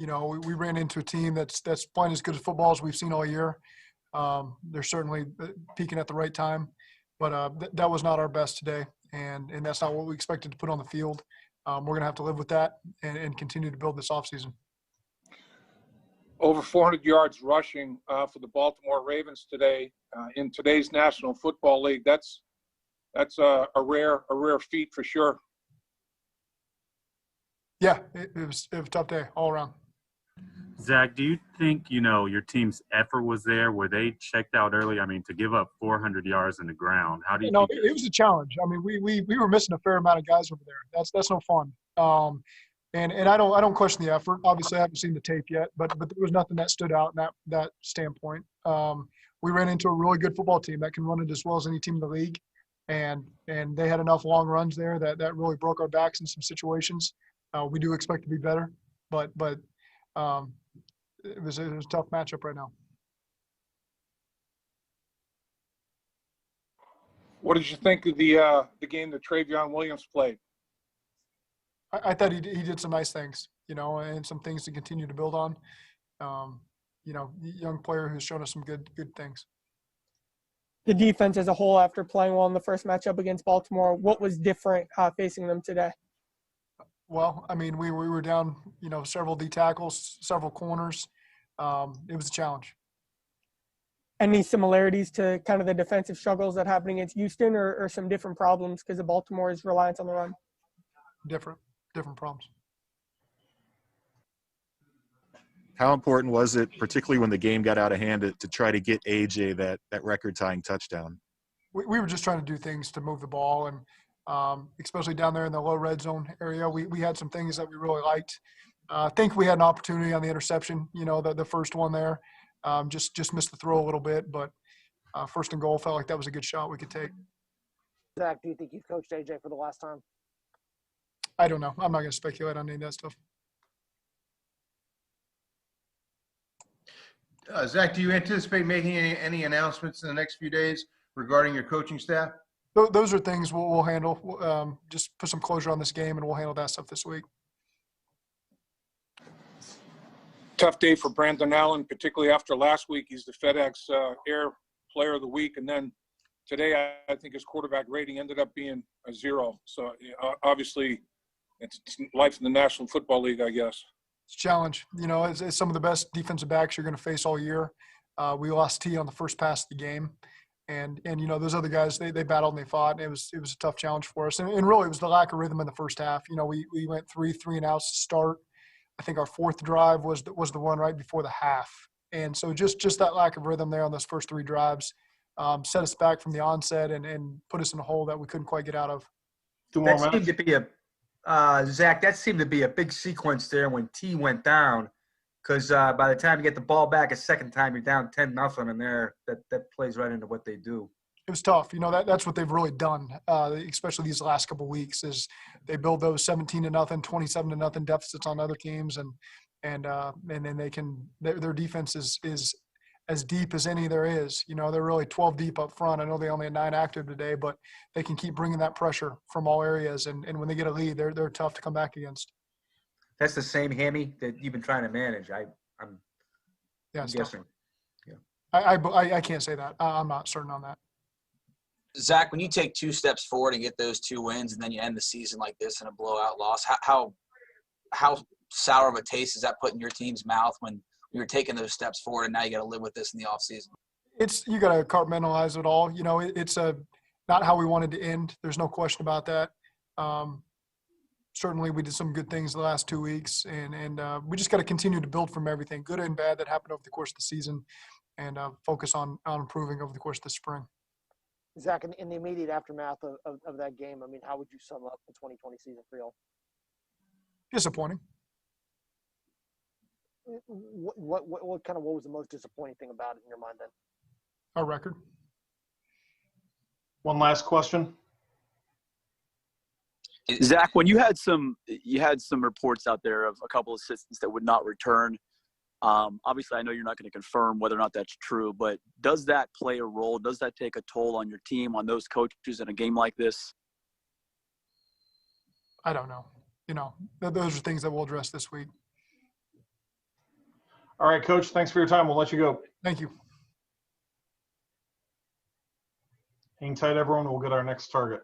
we ran into a team that's playing as good as football as we've seen all year. They're certainly peaking at the right time, but that was not our best today, and that's not what we expected to put on the field. We're going to have to live with that and continue to build this offseason. Over 400 yards rushing for the Baltimore Ravens today in today's National Football League. That's a rare feat for sure. Yeah, it was a tough day all around. Zach, do you think, your team's effort was there where they checked out early? I mean, to give up 400 yards on the ground, how do you think it was a challenge. I mean, we were missing a fair amount of guys over there. That's no fun. And I don't question the effort. Obviously, I haven't seen the tape yet, but there was nothing that stood out in that standpoint. We ran into a really good football team that can run it as well as any team in the league, and they had enough long runs there that really broke our backs in some situations. We do expect to be better, but it was a tough matchup right now. What did you think of the game that Travion Williams played? I thought he did some nice things, and some things to continue to build on. Young player who's shown us some good things. The defense as a whole, after playing well in the first matchup against Baltimore, what was different facing them today? Well, I mean, we were down, several D tackles, several corners. It was a challenge. Any similarities to kind of the defensive struggles that happened against Houston, or some different problems because of Baltimore's reliance on the run? Different problems. How important was it, particularly when the game got out of hand, to try to get AJ that record-tying touchdown? We were just trying to do things to move the ball, and especially down there in the low red zone area, we had some things that we really liked. I think we had an opportunity on the interception, the first one there. Just missed the throw a little bit, but first and goal felt like that was a good shot we could take. Zach, do you think you've coached AJ for the last time? I don't know. I'm not going to speculate on any of that stuff. Zach, do you anticipate making any announcements in the next few days regarding your coaching staff? Those are things we'll handle. Just put some closure on this game, and we'll handle that stuff this week. Tough day for Brandon Allen, particularly after last week. He's the FedEx Air Player of the Week, and then today I think his quarterback rating ended up being a 0. So obviously it's life in the National Football League, I guess. It's a challenge. It's some of the best defensive backs you're going to face all year. We lost T on the first pass of the game. And those other guys, they battled and they fought. And it was a tough challenge for us. And really, it was the lack of rhythm in the first half. We went three and outs to start. I think our fourth drive was the one right before the half. And so just that lack of rhythm there on those first 3 drives set us back from the onset and put us in a hole that we couldn't quite get out of. Zach, that seemed to be a big sequence there when T went down, because by the time you get the ball back a second time, you're down 10-0, and that plays right into what they do. It was tough. That's what they've really done, especially these last couple of weeks, is they build those 17-0, 27-0 deficits on other teams, and then they can their defense is as deep as any there is. They're really 12 deep up front. I know they only had 9 active today, but they can keep bringing that pressure from all areas. And when they get a lead, they're tough to come back against. That's the same hammy that you've been trying to manage. I'm guessing. Yeah. I can't say that. I'm not certain on that. Zach, when you take 2 steps forward and get those 2 wins, and then you end the season like this in a blowout loss, how sour of a taste is that put in your team's mouth when you were taking those steps forward, and now you got to live with this in the offseason? You got to compartmentalize it all. It's not how we wanted to end. There's no question about that. Certainly, we did some good things the last 2 weeks, and we just got to continue to build from everything, good and bad, that happened over the course of the season, and focus on improving over the course of the spring. Zach, in the immediate aftermath of that game, I mean, how would you sum up the 2020 season for y'all? Disappointing. What was the most disappointing thing about it in your mind then? Our record. One last question. Zach, when you had some reports out there of a couple of assistants that would not return. Obviously, I know you're not going to confirm whether or not that's true, but does that play a role? Does that take a toll on your team, on those coaches in a game like this? I don't know. Those are things that we'll address this week. All right, Coach, thanks for your time. We'll let you go. Thank you. Hang tight, everyone. We'll get our next target.